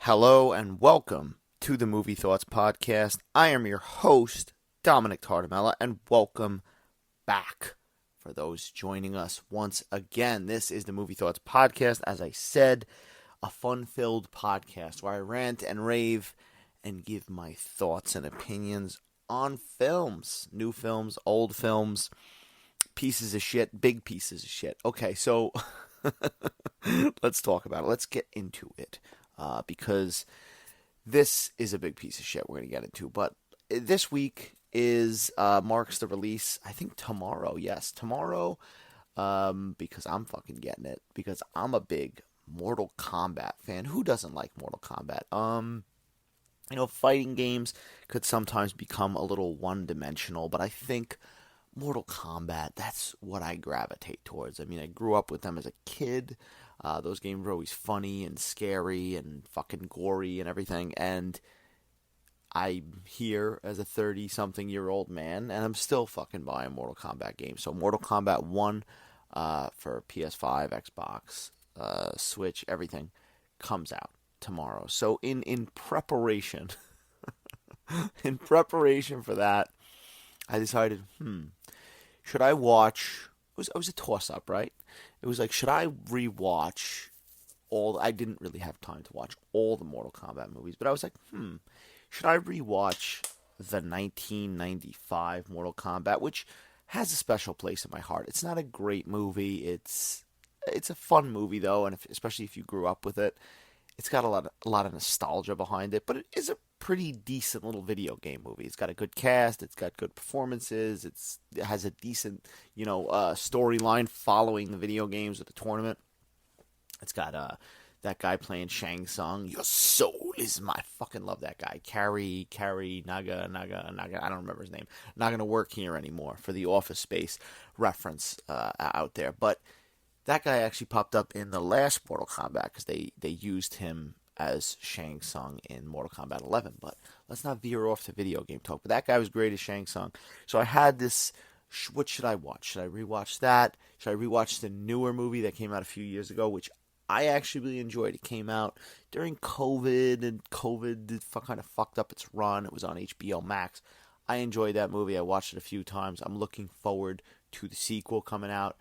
Hello and welcome to the Movie Thoughts Podcast. I am your host, Dominic Tardamella, and welcome back. For those joining us once again, this is the Movie Thoughts Podcast. As I said, a fun-filled podcast where I rant and rave and give my thoughts and opinions on films. New films, old films, pieces of shit, big pieces of shit. Okay, so let's talk about it. Let's get into it. Because this is a big piece of shit we're going to get into. But this week is marks the release, I think tomorrow. Yes, tomorrow, because I'm fucking getting it. Because I'm a big Mortal Kombat fan. Who doesn't like Mortal Kombat? Fighting games could sometimes become a little one-dimensional, but I think Mortal Kombat, that's what I gravitate towards. I mean, I grew up with them as a kid. Those games were always funny and scary and fucking gory and everything. And I'm here as a 30-something-year-old man, and I'm still fucking buying Mortal Kombat games. So Mortal Kombat 1 for PS5, Xbox, Switch, everything comes out tomorrow. So in preparation, in preparation for that, I decided, should I watch? It was a toss-up, right? It was like, should I rewatch all? I didn't really have time to watch all the Mortal Kombat movies, but I was like, should I rewatch the 1995 Mortal Kombat, which has a special place in my heart. It's not a great movie. It's a fun movie though, and especially if you grew up with it, it's got a lot of nostalgia behind it. But it is a pretty decent little video game movie. It's got a good cast. It's got good performances. It has a decent, storyline following the video games of the tournament. It's got that guy playing Shang Tsung. Your soul is my fucking love that guy. Carrie Naga. I don't remember his name. Not gonna work here anymore for the Office Space reference out there, but that guy actually popped up in the last Mortal Kombat because they used him as Shang Tsung in Mortal Kombat 11. But let's not veer off to video game talk. But that guy was great as Shang Tsung. So I had this, what should I watch? Should I rewatch that? Should I rewatch the newer movie that came out a few years ago, which I actually really enjoyed? It came out during COVID, and COVID kind of fucked up its run. It was on HBO Max. I enjoyed that movie. I watched it a few times. I'm looking forward to the sequel coming out.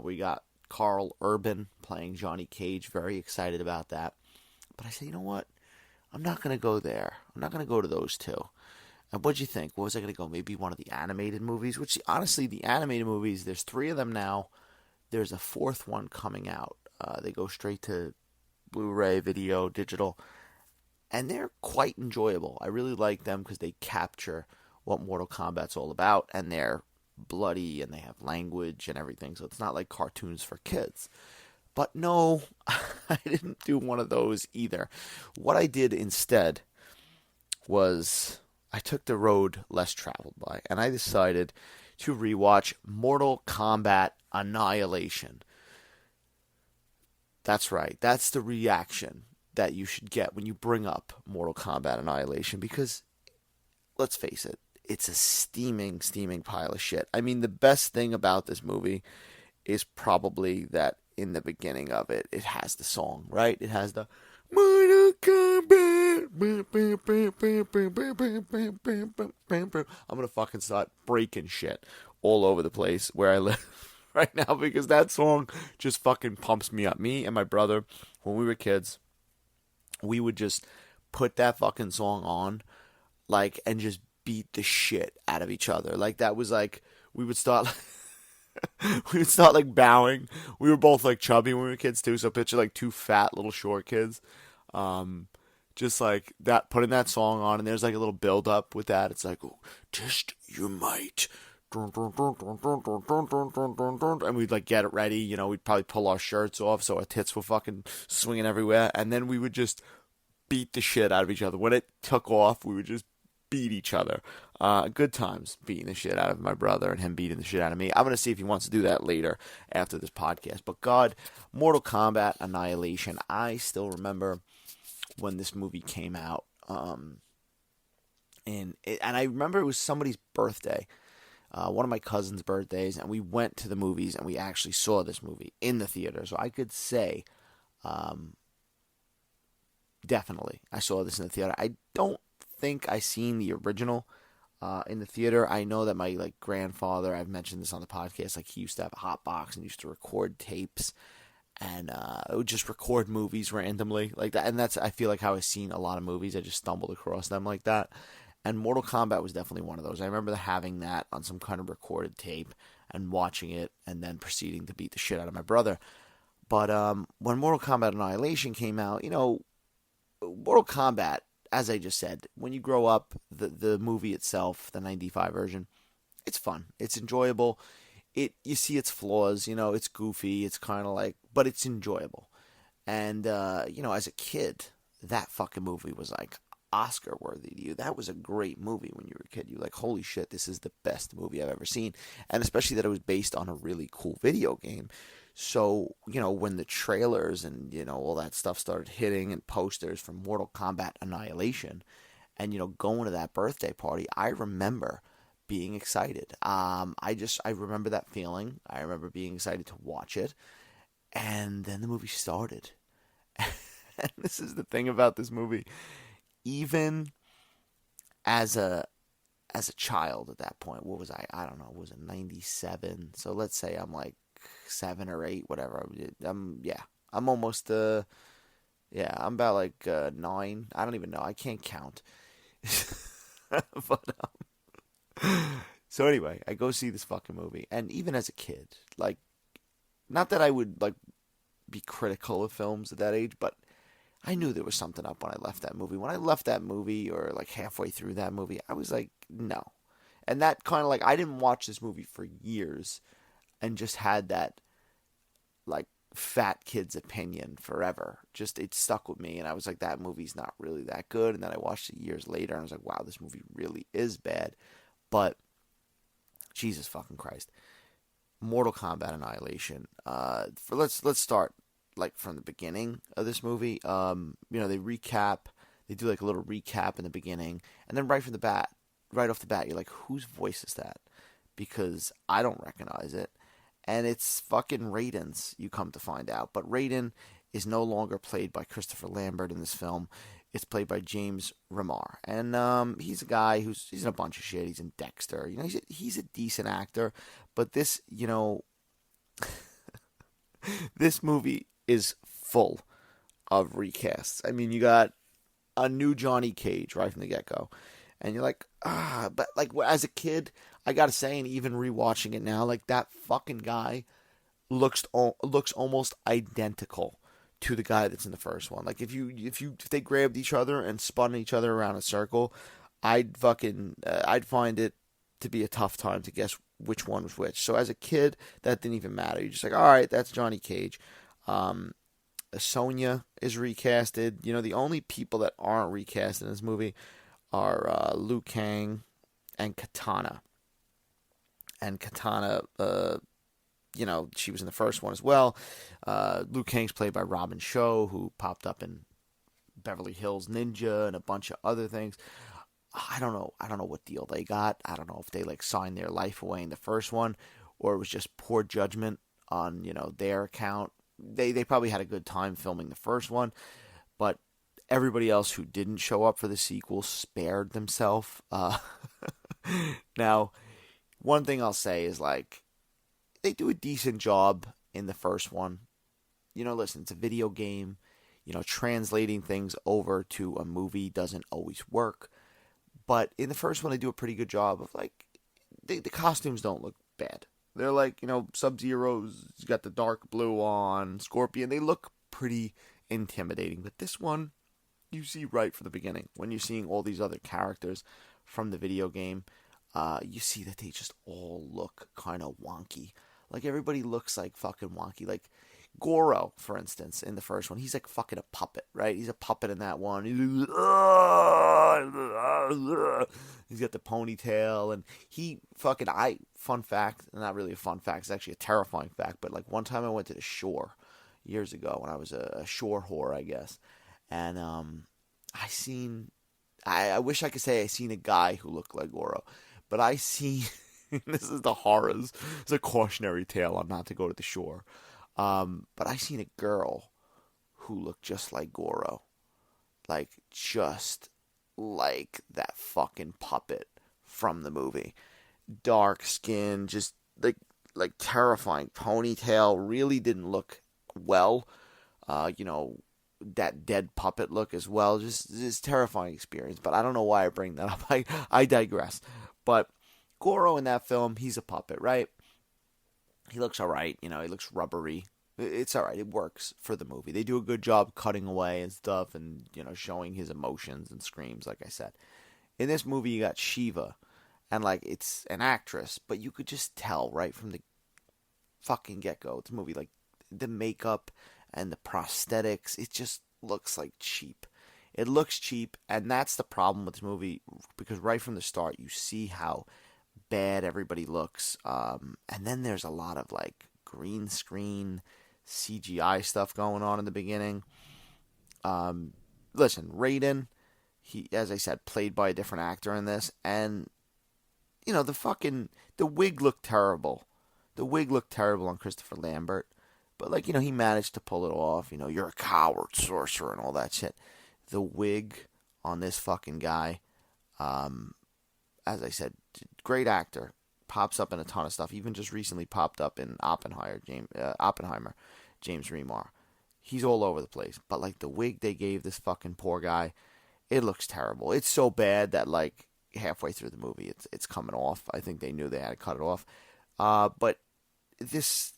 We got Carl Urban playing Johnny Cage. Very excited about that. But I said, you know what? I'm not going to go there. I'm not going to go to those two. And what'd you think? What was I going to go? Maybe one of the animated movies? Which, honestly, the animated movies, there's 3 of them now. There's a 4th one coming out. They go straight to Blu-ray, video, digital. And they're quite enjoyable. I really like them because they capture what Mortal Kombat's all about. And they're bloody and they have language and everything, so it's not like cartoons for kids. But no, I didn't do one of those either. What I did instead was I took the road less traveled by, and I decided to rewatch Mortal Kombat Annihilation. That's right, that's the reaction that you should get when you bring up Mortal Kombat Annihilation, because let's face it, it's a steaming pile of shit. I mean, the best thing about this movie is probably that in the beginning of it, it has the song, right? It has the Mortal Kombat. I'm going to fucking start breaking shit all over the place where I live right now because that song just fucking pumps me up. Me and my brother, when we were kids, we would just put that fucking song on, and just beat the shit out of each other. That was we would start bowing. We were both chubby when we were kids too, so picture 2 fat little short kids. Just that, putting that song on, and there's a little build up with that. It's test your might. And we'd get it ready, we'd probably pull our shirts off so our tits were fucking swinging everywhere, and then we would just beat the shit out of each other. When it took off, we would just beat each other. Good times beating the shit out of my brother and him beating the shit out of me. I'm going to see if he wants to do that later after this podcast. But God, Mortal Kombat Annihilation. I still remember when this movie came out. And I remember it was somebody's birthday. One of my cousin's birthdays, and we went to the movies and we actually saw this movie in the theater. So I could say definitely. I saw this in the theater. I don't think I seen the original in the theater. I know that my like grandfather, I've mentioned this on the podcast, like he used to have a hot box and used to record tapes and it would just record movies randomly like that. And that's, I feel like, how I've seen a lot of movies. I just stumbled across them like that. And Mortal Kombat was definitely one of those. I remember having that on some kind of recorded tape and watching it and then proceeding to beat the shit out of my brother. But when Mortal Kombat Annihilation came out, Mortal Kombat, as I just said, when you grow up, the movie itself, the 95 version, it's fun. It's enjoyable. You see its flaws, it's goofy, it's kind of like, but it's enjoyable. And as a kid, that fucking movie was like Oscar worthy to you. That was a great movie when you were a kid. You're like, holy shit, this is the best movie I've ever seen. And especially that it was based on a really cool video game. So, when the trailers and, all that stuff started hitting and posters from Mortal Kombat Annihilation and, going to that birthday party, I remember being excited. I remember that feeling. I remember being excited to watch it. And then the movie started. And this is the thing about this movie. Even as a child at that point, what was I? I don't know. Was it 97? So let's say I'm like 7 or 8, whatever. I'm almost I'm about like 9. I don't even know. I can't count. But so anyway, I go see this fucking movie, and even as a kid, like, not that I would like be critical of films at that age, but I knew there was something up when I left that movie. When I left that movie, or like halfway through that movie, I was like, no. And that kind of like, I didn't watch this movie for years and just had that like fat kid's opinion forever. Just, it stuck with me, and I was like, that movie's not really that good. And then I watched it years later, and I was like, wow, this movie really is bad. But Jesus fucking Christ, Mortal Kombat Annihilation. Let's start like from the beginning of this movie. They recap. They do like a little recap in the beginning, and then right off the bat, you're like, whose voice is that? Because I don't recognize it, and it's fucking Raiden's. You come to find out, but Raiden is no longer played by Christopher Lambert in this film. It's played by James Remar, and he's a guy he's in a bunch of shit. He's in Dexter. He's a decent actor, but this, this movie is full of recasts. I mean, you got a new Johnny Cage right from the get-go, and you're like, but like as a kid, I gotta say, and even rewatching it now, like that fucking guy looks almost identical to the guy that's in the first one. Like if they grabbed each other and spun each other around a circle, I'd find it to be a tough time to guess which one was which. So as a kid, that didn't even matter. You're just like, all right, that's Johnny Cage. Sonya is recasted. The only people that aren't recast in this movie are Liu Kang and Katana. And Katana, she was in the first one as well. Liu Kang's played by Robin Shou, who popped up in Beverly Hills Ninja and a bunch of other things. I don't know what deal they got. I don't know if they like signed their life away in the first one, or it was just poor judgment on their account. They probably had a good time filming the first one, but everybody else who didn't show up for the sequel spared themselves. Now, one thing I'll say is like, they do a decent job in the first one. Listen, it's a video game. Translating things over to a movie doesn't always work. But in the first one, they do a pretty good job of like, the costumes don't look bad. They're like, Sub-Zero's got the dark blue on, Scorpion. They look pretty intimidating. But this one, you see right from the beginning. When you're seeing all these other characters from the video game, you see that they just all look kind of wonky. Like, everybody looks like fucking wonky. Like, Goro, for instance, in the first one, he's like fucking a puppet, right? He's a puppet in that one. He's got the ponytail, and fun fact, not really a fun fact, it's actually a terrifying fact, but like one time I went to the shore years ago when I was a shore whore, I guess, and I wish I could say I seen a guy who looked like Goro, but I seen, this is the horrors, it's a cautionary tale on not to go to the shore. But I seen a girl who looked just like Goro. like just like that fucking puppet from the movie. Dark skin, just like terrifying ponytail. Really didn't look well. You know, that dead puppet look as well. Just terrifying experience. But I don't know why I bring that up. I digress. But Goro in that film, he's a puppet, right? He looks alright. You know, he looks rubbery. It's alright. It works for the movie. They do a good job cutting away and stuff, and you know, showing his emotions and screams. Like I said, in this movie, you got Shiva, and like it's an actress, but you could just tell right from the fucking get go. It's a movie, like the makeup and the prosthetics. It just looks like cheap. It looks cheap, and that's the problem with this movie, because right from the start you see how bad everybody looks, and then there's a lot of like green screen CGI stuff going on in the beginning. Listen, Raiden, he, as I said, played by a different actor in this, and you know, the wig looked terrible. The wig looked terrible on Christopher Lambert, but like, you know, he managed to pull it off. You know, you're a coward, sorcerer, and all that shit. The wig on this fucking guy, as I said, great actor. Pops up in a ton of stuff. Even just recently popped up in Oppenheimer, James Remar. He's all over the place. But like the wig they gave this fucking poor guy, it looks terrible. It's so bad that like halfway through the movie, it's coming off. I think they knew they had to cut it off. But it's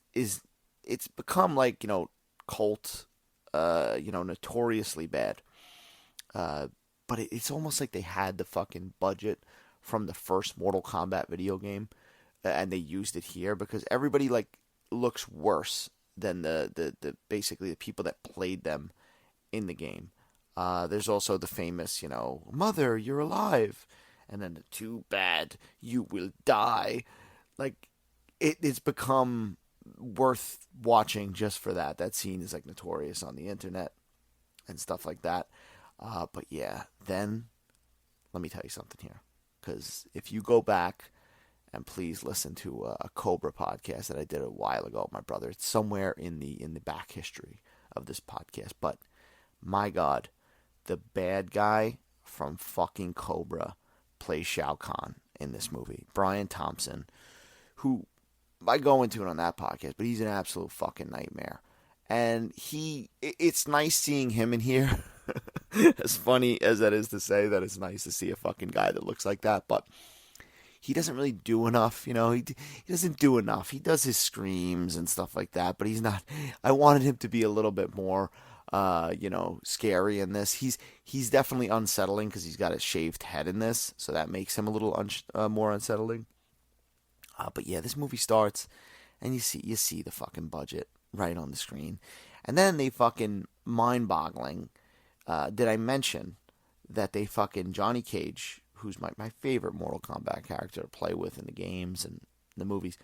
become like, you know, cult, you know, notoriously bad. But it's almost like they had the fucking budget from the first Mortal Kombat video game, and they used it here, because everybody like looks worse than the basically the people that played them in the game. There's also the famous, you know, "Mother, you're alive," and then the "Too bad, you will die." Like it's become worth watching just for that. That scene is like notorious on the internet and stuff like that. But yeah, then let me tell you something here, because if you go back and please listen to a Cobra podcast that I did a while ago with my brother, it's somewhere in the back history of this podcast. But my God, the bad guy from fucking Cobra plays Shao Kahn in this movie. Brian Thompson, who I go into it on that podcast, but he's an absolute fucking nightmare. And it's nice seeing him in here. As funny as that is to say that it's nice to see a fucking guy that looks like that, but he doesn't really do enough, you know. He doesn't do enough. He does his screams and stuff like that, but he's not. I wanted him to be a little bit more, you know, scary in this. He's definitely unsettling because he's got a shaved head in this, so that makes him a little more unsettling. But yeah, this movie starts, and you see the fucking budget right on the screen, and then they fucking mind-boggling. Did I mention that they fucking Johnny Cage, who's my favorite Mortal Kombat character to play with in the games and the movies,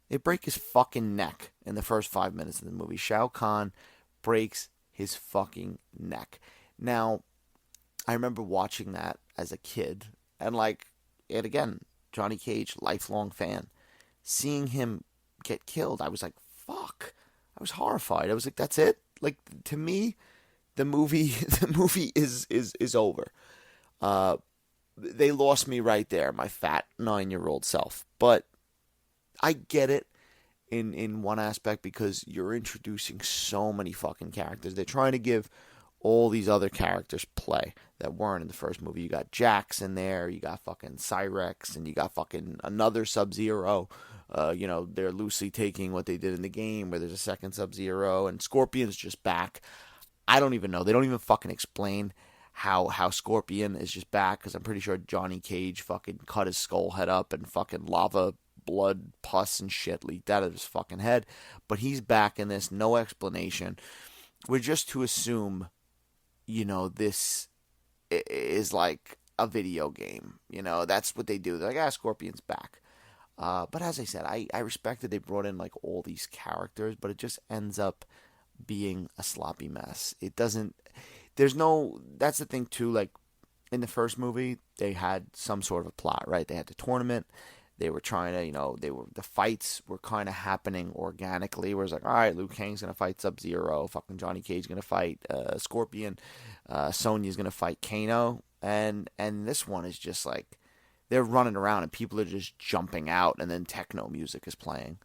they break his fucking neck in the first 5 minutes of the movie. Shao Kahn breaks his fucking neck. Now, I remember watching that as a kid, and again, Johnny Cage, lifelong fan. Seeing him get killed, I was like, fuck. I was horrified. I was like, that's it? Like, to me, the movie is over. They lost me right there, my fat 9-year-old self. But I get it in one aspect, because you're introducing so many fucking characters. They're trying to give all these other characters play that weren't in the first movie. You got Jax in there, you got fucking Cyrex, and you got fucking another Sub-Zero. You know, they're loosely taking what they did in the game, where there's a second Sub-Zero, and Scorpion's just back. I don't even know. They don't even fucking explain how Scorpion is just back, because I'm pretty sure Johnny Cage fucking cut his skull head up and fucking lava, blood, pus, and shit leaked out of his fucking head. But he's back in this, no explanation. We're just to assume, you know, this is like a video game. You know, that's what they do. They're like, Scorpion's back. But as I said, I respect that they brought in like all these characters, but it just ends up being a sloppy mess. It doesn't, that's the thing too, like in the first movie, they had some sort of a plot, right? They had the tournament, They were trying to, the fights were kind of happening organically. Where it's like, all right, Liu Kang's gonna fight Sub-Zero, fucking Johnny Cage gonna fight Scorpion, Sonya's gonna fight Kano, and this one is just like they're running around and people are just jumping out, and then techno music is playing.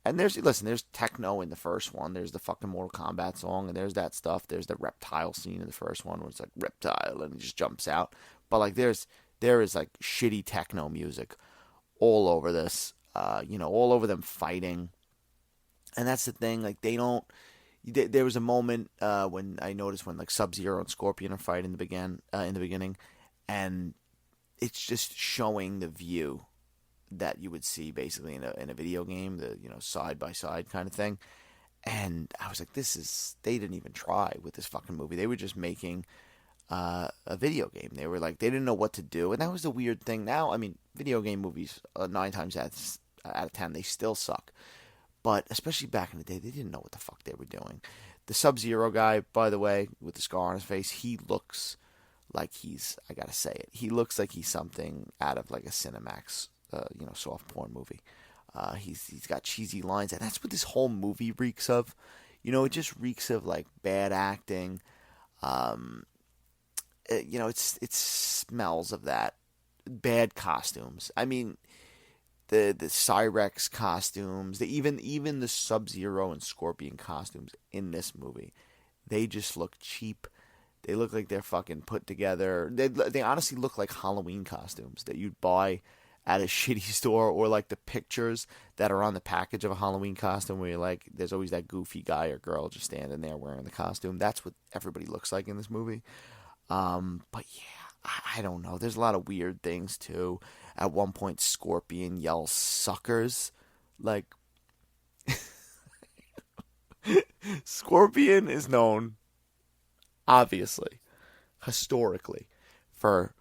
And there's techno in the first one. There's the fucking Mortal Kombat song, and there's that stuff. There's the reptile scene in the first one where it's like reptile and it just jumps out. But like there is like shitty techno music all over this, all over them fighting. And that's the thing, like they don't. There was a moment when I noticed when like Sub-Zero and Scorpion are fighting in the beginning, and it's just showing the view that you would see basically in a video game, the side by side kind of thing. And I was like, they didn't even try with this fucking movie. They were just making a video game. They were like, they didn't know what to do, and that was the weird thing. Now, I mean, video game movies 9 times out of 10 they still suck, but especially back in the day, they didn't know what the fuck they were doing. The Sub-Zero guy, by the way, with the scar on his face, he looks like I gotta say it, he looks like he's something out of like a Cinemax soft porn movie. He's got cheesy lines, and that's what this whole movie reeks of. It just reeks of like bad acting. It smells of that. Bad costumes. I mean, the Cyrex costumes, even the Sub-Zero and Scorpion costumes in this movie, they just look cheap. They look like they're fucking put together. They honestly look like Halloween costumes that you'd buy at a shitty store, or like the pictures that are on the package of a Halloween costume where you're like, there's always that goofy guy or girl just standing there wearing the costume. That's what everybody looks like in this movie. But yeah, I don't know. There's a lot of weird things too. At one point, Scorpion yells "suckers," like Scorpion is known, obviously, historically, for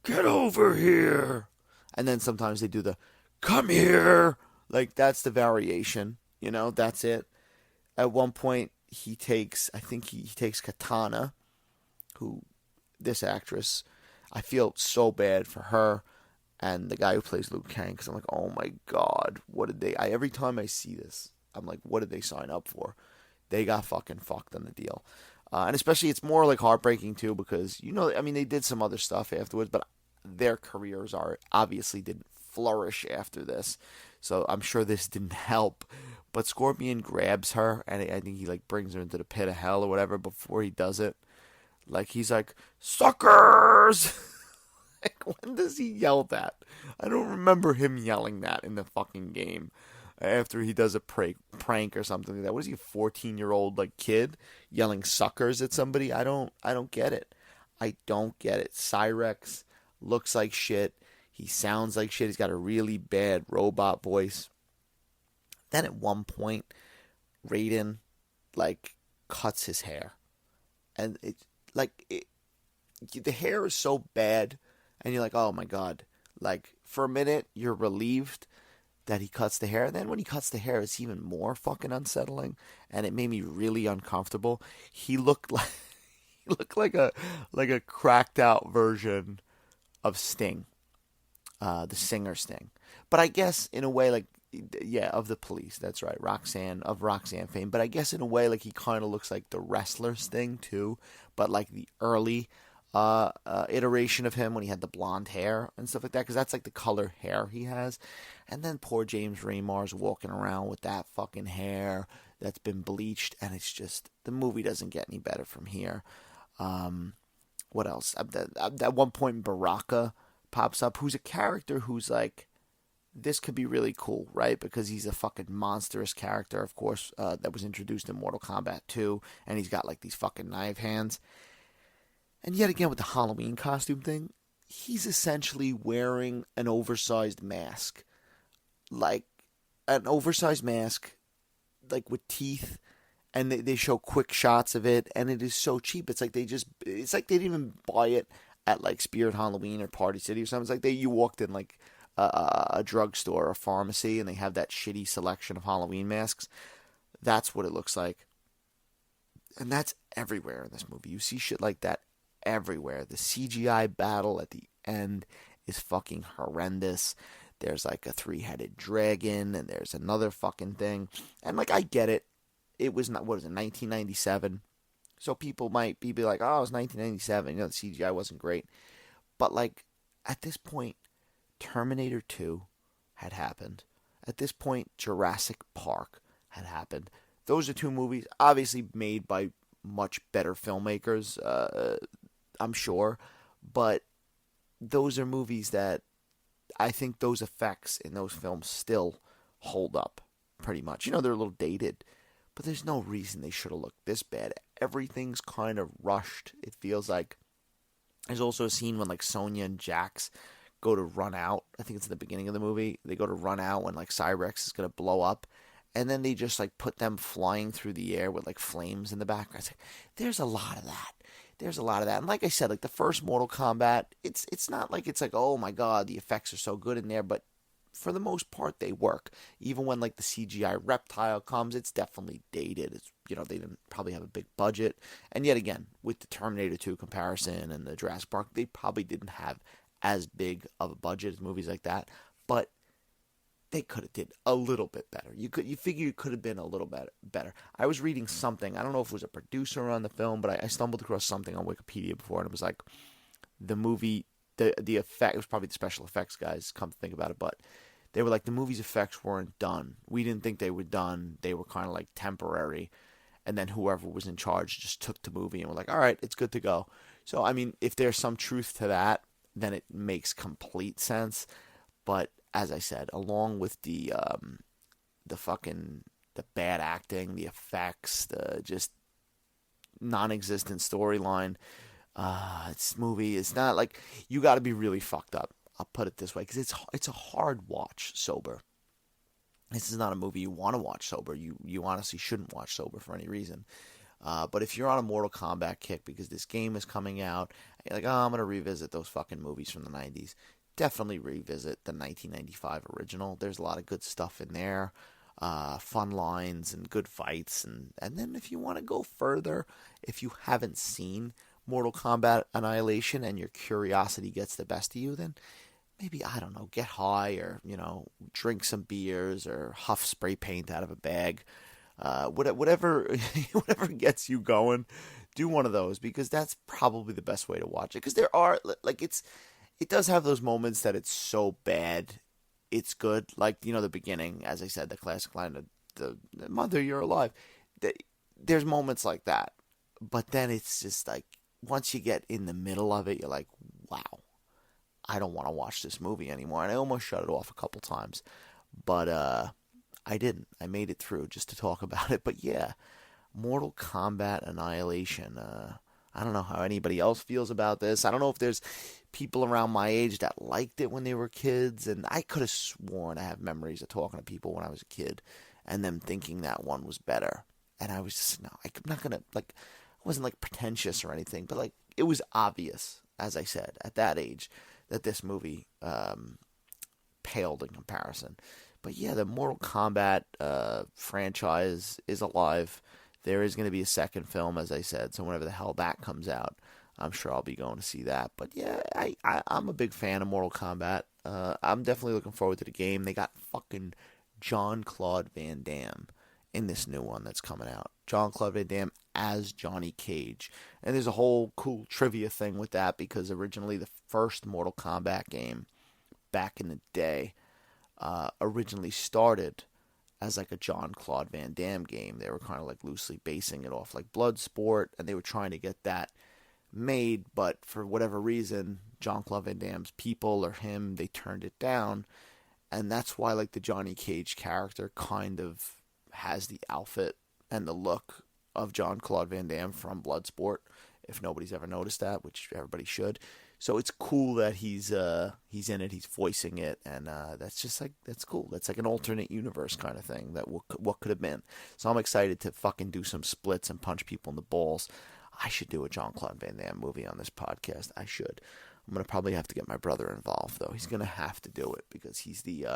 "get over here," and then sometimes they do the "come here." Like that's the variation. That's it. At one point, he takes Katana, who, this actress, I feel so bad for her and the guy who plays Liu Kang, because I'm like, oh my god, what did they? Every time I see this, I'm like, what did they sign up for? They got fucking fucked on the deal, and especially it's more like heartbreaking too, because I mean, they did some other stuff afterwards, but their careers obviously didn't flourish after this, so I'm sure this didn't help. But Scorpion grabs her, and I think he like brings her into the pit of hell or whatever. Before he does it, like he's like, "Suckers!" Like, when does he yell that? I don't remember him yelling that in the fucking game. After he does a prank or something like that. What is he, a 14-year-old like kid yelling "suckers" at somebody? I don't get it. I don't get it. Cyrex looks like shit. He sounds like shit. He's got a really bad robot voice. Then at one point, Raiden like cuts his hair, and the hair is so bad, and you're like, oh my god. Like for a minute, you're relieved that he cuts the hair. And then when he cuts the hair, it's even more fucking unsettling, and it made me really uncomfortable. He looked like a cracked out version of Sting, the singer Sting. But I guess in a way, like, yeah, of the Police. That's right, Roxanne fame. But I guess in a way, like, he kind of looks like the wrestler Sting too, but like the early iteration of him when he had the blonde hair and stuff like that, because that's like the color hair he has. And then poor James Remar's walking around with that fucking hair that's been bleached, and it's just, the movie doesn't get any better from here. What else? At one point, Baraka pops up, who's a character who's like, this could be really cool, right? Because he's a fucking monstrous character, of course, that was introduced in Mortal Kombat 2, and he's got like these fucking knife hands. And yet again, with the Halloween costume thing, he's essentially wearing an oversized mask. Like, an oversized mask, like with teeth, and they show quick shots of it, and it is so cheap. It's like they didn't even buy it at like Spirit Halloween or Party City or something. It's like you walked in like a drugstore or a pharmacy, and they have that shitty selection of Halloween masks. That's what it looks like. And that's everywhere in this movie. You see shit like that everywhere. The CGI battle at the end is fucking horrendous. there's like a three-headed dragon, and there's another fucking thing. And like, I get it. It was not, what is it, 1997? So people might be like, oh, it was 1997. The CGI wasn't great. But like, at this point, Terminator 2 had happened. At this point, Jurassic Park had happened. Those are two movies, obviously made by much better filmmakers, I'm sure. But those are movies that I think those effects in those films still hold up pretty much. They're a little dated, but there's no reason they should have looked this bad. Everything's kind of rushed, it feels like. There's also a scene when like Sonya and Jax go to run out. I think it's in the beginning of the movie. They go to run out when like Cyrex is going to blow up. And then they just like put them flying through the air with like flames in the background. Like, there's a lot of that. And like I said, like the first Mortal Kombat, it's not like it's like, oh my god, the effects are so good in there, but for the most part they work. Even when like the CGI reptile comes, it's definitely dated. It's they didn't probably have a big budget. And yet again, with the Terminator 2 comparison and the Jurassic Park, they probably didn't have as big of a budget as movies like that. But they could have did a little bit better. You figure it could have been a little better. I was reading something. I don't know if it was a producer on the film, but I stumbled across something on Wikipedia before, and it was like the movie, the effect. It was probably the special effects guys. Come to think about it, but they were like, the movie's effects weren't done. We didn't think they were done. They were kind of like temporary, and then whoever was in charge just took the movie and were like, all right, it's good to go. So I mean, if there's some truth to that, then it makes complete sense. But as I said, along with the bad acting, the effects, the just non-existent storyline, this movie is not like, you got to be really fucked up. I'll put it this way, because it's a hard watch sober. This is not a movie you want to watch sober. You honestly shouldn't watch sober for any reason. But if you're on a Mortal Kombat kick because this game is coming out, and you're like, oh, I'm gonna revisit those fucking movies from the 90s. Definitely revisit the 1995 original. There's a lot of good stuff in there, fun lines and good fights, and then if you want to go further, if you haven't seen Mortal Kombat Annihilation and your curiosity gets the best of you, then maybe, I don't know, get high, or drink some beers, or huff spray paint out of a bag, whatever gets you going. Do one of those, because that's probably the best way to watch it. Because there are like it does have those moments that it's so bad, it's good. Like, the beginning, as I said, the classic line of the mother, you're alive. There's moments like that. But then it's just like, once you get in the middle of it, you're like, wow, I don't want to watch this movie anymore. And I almost shut it off a couple times. But I didn't. I made it through just to talk about it. But yeah, Mortal Kombat Annihilation. I don't know how anybody else feels about this. I don't know if there's people around my age that liked it when they were kids, and I could have sworn I have memories of talking to people when I was a kid and them thinking that one was better. And I was just, no, I'm not going to, like, I wasn't like pretentious or anything, but like, it was obvious, as I said, at that age, that this movie paled in comparison. But yeah, the Mortal Kombat franchise is alive. There is going to be a second film, as I said, so whenever the hell that comes out, I'm sure I'll be going to see that. But yeah, I'm a big fan of Mortal Kombat. I'm definitely looking forward to the game. They got fucking Jean-Claude Van Damme in this new one that's coming out. Jean-Claude Van Damme as Johnny Cage. And there's a whole cool trivia thing with that, because originally the first Mortal Kombat game back in the day originally started as like a Jean-Claude Van Damme game. They were kind of like loosely basing it off like Bloodsport, and they were trying to get that made, but for whatever reason, Jean-Claude Van Damme's people, or him, they turned it down, and that's why like the Johnny Cage character kind of has the outfit and the look of Jean-Claude Van Damme from Bloodsport, if nobody's ever noticed that, which everybody should. So it's cool that he's in it, he's voicing it, and that's just like, that's cool. That's like an alternate universe kind of thing, that what could have been. So I'm excited to fucking do some splits and punch people in the balls. I should do a Jean-Claude Van Damme movie on this podcast. I should. I'm going to probably have to get my brother involved, though. He's going to have to do it, because he's the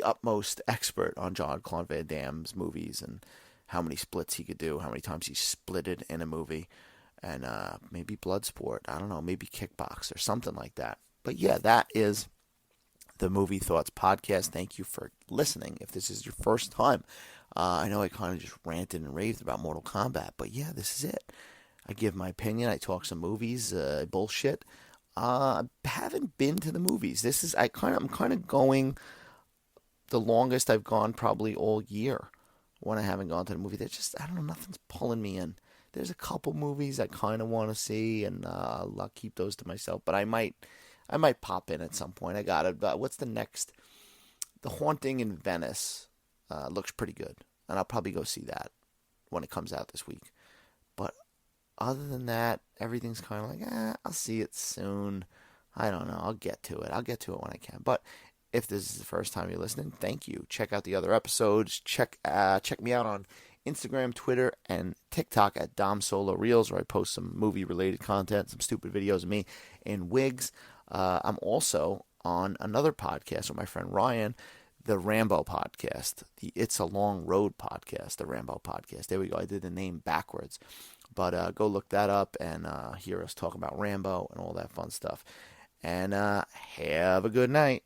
utmost expert on Jean-Claude Van Damme's movies and how many splits he could do, how many times he splitted in a movie. And maybe Bloodsport, I don't know, maybe Kickbox or something like that. But yeah, that is the Movie Thoughts Podcast. Thank you for listening. If this is your first time, I know I kind of just ranted and raved about Mortal Kombat, but yeah, this is it. I give my opinion. I talk some movies, bullshit. I haven't been to the movies. I'm kind of going the longest I've gone probably all year when I haven't gone to the movie. There's just, I don't know, nothing's pulling me in. There's a couple movies I kind of want to see, and I'll keep those to myself. But I might pop in at some point. I got it. What's the next? The Haunting in Venice looks pretty good, and I'll probably go see that when it comes out this week. But other than that, everything's kind of like, I'll see it soon. I don't know. I'll get to it. I'll get to it when I can. But if this is the first time you're listening, thank you. Check out the other episodes. Check me out on Instagram, Twitter, and TikTok at Dom Solo Reels, where I post some movie-related content, some stupid videos of me in wigs. I'm also on another podcast with my friend Ryan, the Rambo podcast, the It's a Long Road podcast, the Rambo podcast. There we go. I did the name backwards. But go look that up and hear us talk about Rambo and all that fun stuff. And have a good night.